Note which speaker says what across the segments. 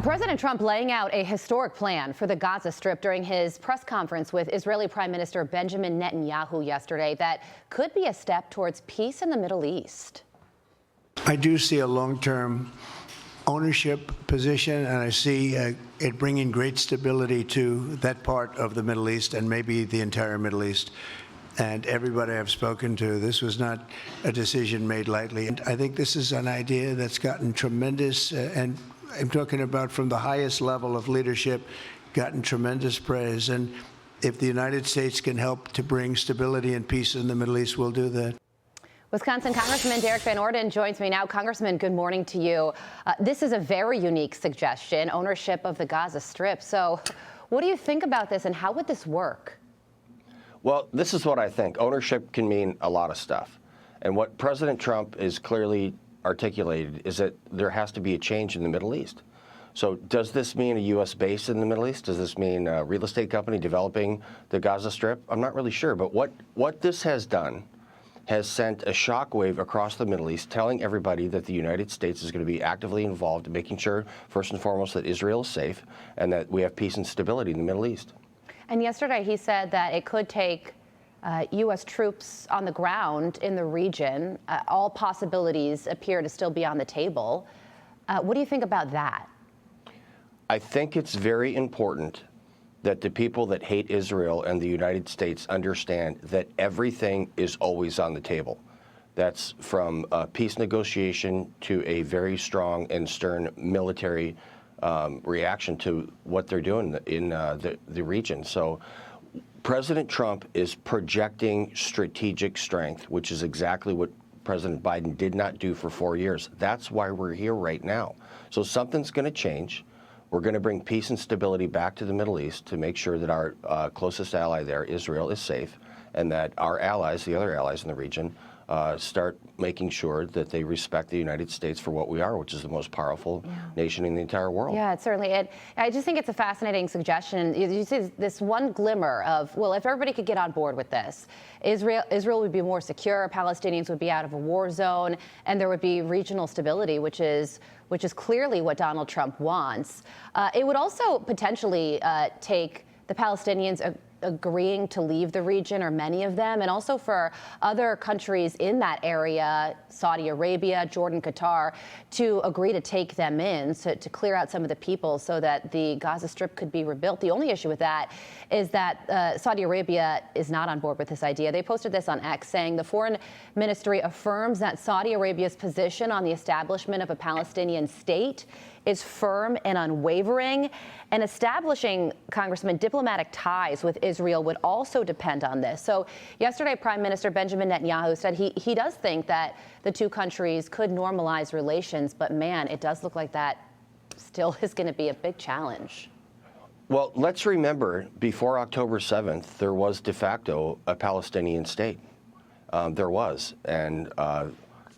Speaker 1: President Trump laying out a historic plan for the Gaza Strip during his press conference with Israeli Prime Minister Benjamin Netanyahu yesterday that could be a step towards peace in the Middle East.
Speaker 2: I do see a long-term ownership position, and I see it bringing great stability to that part of the Middle East and maybe the entire Middle East. And everybody I've spoken to, this was not a decision made lightly. And I think this is an idea that's gotten tremendous, and I'm talking about from the highest level of leadership, gotten tremendous praise. And if the United States can help to bring stability and peace in the Middle East, we'll do that.
Speaker 1: Wisconsin Congressman Derrick Van Orden joins me now. Congressman, good morning to you. This is a very unique suggestion, ownership of the Gaza Strip. So what do you think about this, and how would this work?
Speaker 3: Well, this is what I think. Ownership can mean a lot of stuff. And what President Trump is clearly articulated is that there has to be a change in the Middle East. So does this mean a U.S. base in the Middle East? Does this mean a real estate company developing the Gaza Strip? I'm not really sure. But what this has done has sent a shockwave across the Middle East, telling everybody that the United States is going to be actively involved in making sure, first and foremost, that Israel is safe and that we have peace and stability in the Middle East.
Speaker 1: And yesterday he said that it could take U.S. troops on the ground in the region. All possibilities appear to still be on the table. What do you think about that?
Speaker 3: I think it's very important that the people that hate Israel and the United States understand that everything is always on the table. That's from peace negotiation to a very strong and stern military reaction to what they're doing in the region. So President Trump is projecting strategic strength, which is exactly what President Biden did not do for 4 years. That's why we're here right now. So something's going to change. We're going to bring peace and stability back to the Middle East to make sure that our closest ally there, Israel, is safe, and that our allies, the other allies in the region, start making sure that they respect the United States for what we are, which is the most powerful nation in the entire world.
Speaker 1: Yeah, it certainly is. I just think it's a fascinating suggestion. You see this one glimmer of, well, if everybody could get on board with this, Israel would be more secure, Palestinians would be out of a war zone, and there would be regional stability, which is clearly what Donald Trump wants. It would also potentially take the Palestinians agreeing to leave the region, or many of them, and also for other countries in that area, Saudi Arabia, Jordan, Qatar, to agree to take them in, so to clear out some of the people so that the Gaza Strip could be rebuilt. The only issue with that is that Saudi Arabia is not on board with this idea. They posted this on X saying the foreign ministry affirms that Saudi Arabia's position on the establishment of a Palestinian state is firm and unwavering, and establishing, Congressman, diplomatic ties with Israel would also depend on this. So yesterday, Prime Minister Benjamin Netanyahu said he does think that the two countries could normalize relations, but man, it does look like that still is going to be a big challenge.
Speaker 3: Well, let's remember, before October 7th, there was de facto a Palestinian state. There was, and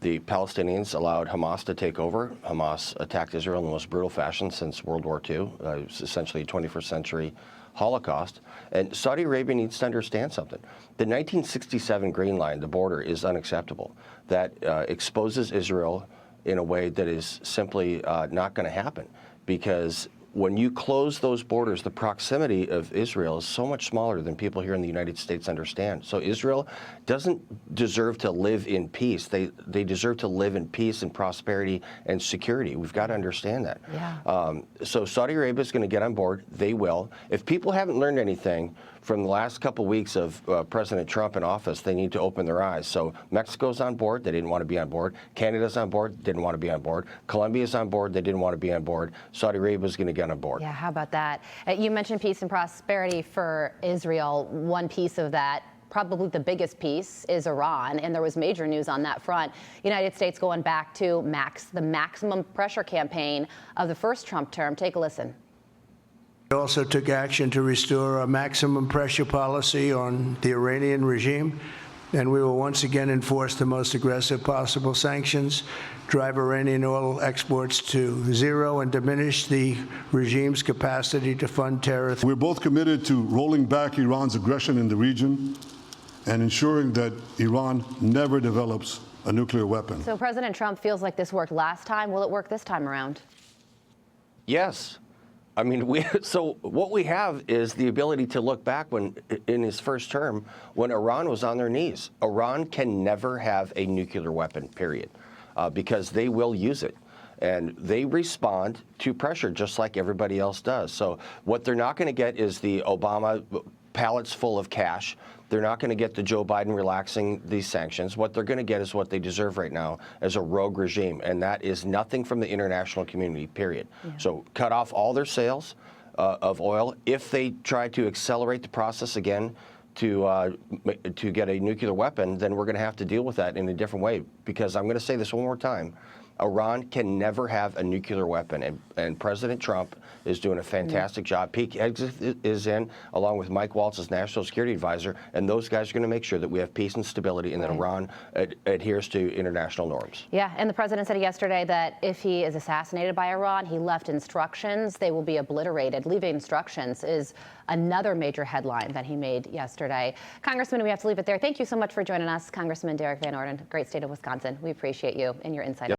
Speaker 3: the Palestinians allowed Hamas to take over. Hamas attacked Israel in the most brutal fashion since World War II. It was essentially a 21st century Holocaust. And Saudi Arabia needs to understand something. The 1967 Green Line, the border, is unacceptable. That exposes Israel in a way that is simply not going to happen, because when you close those borders, the proximity of Israel is so much smaller than people here in the United States understand. So Israel doesn't deserve to live in peace. They deserve to live in peace and prosperity and security. We've got to understand that.
Speaker 1: Yeah.
Speaker 3: So Saudi Arabia is going to get on board. They will. If people haven't learned anything from the last couple weeks of President Trump in office, they need to open their eyes. So Mexico's on board. They didn't want to be on board. Canada's on board. Didn't want to be on board. Colombia's on board. They didn't want to be on board. Saudi Arabia's going to get on board.
Speaker 1: Yeah, how about that? You mentioned peace and prosperity for Israel. One piece of that, probably the biggest piece, is Iran, and there was major news on that front. United States going back to the maximum pressure campaign of the first Trump term. Take a listen.
Speaker 2: We also took action to restore a maximum pressure policy on the Iranian regime, and we will once again enforce the most aggressive possible sanctions, drive Iranian oil exports to zero, and diminish the regime's capacity to fund terror.
Speaker 4: We're both committed to rolling back Iran's aggression in the region and ensuring that Iran never develops a nuclear weapon.
Speaker 1: So President Trump feels like this worked last time. Will it work this time around?
Speaker 3: Yes. I mean, so what we have is the ability to look back when, in his first term, when Iran was on their knees. Iran can never have a nuclear weapon, period, because they will use it. And they respond to pressure just like everybody else does. So what they're not going to get is the Obama pallets full of cash. They're not going to get the Joe Biden relaxing these sanctions. What they're going to get is what they deserve right now as a rogue regime, and that is nothing from the international community, period. Yeah. So cut off all their sales of oil. If they try to accelerate the process again to get a nuclear weapon, then we're going to have to deal with that in a different way, because I'm going to say this one more time. Iran can never have a nuclear weapon, and President Trump is doing a fantastic job. Pete Hegseth is in, along with Mike Waltz as National Security Advisor, and those guys are going to make sure that we have peace and stability and that Iran adheres to international norms.
Speaker 1: Yeah, and the president said yesterday that if he is assassinated by Iran, he left instructions. They will be obliterated. Leaving instructions is another major headline that he made yesterday. Congressman, we have to leave it there. Thank you so much for joining us, Congressman Derrick Van Orden, great state of Wisconsin. We appreciate you and your insight. Yep.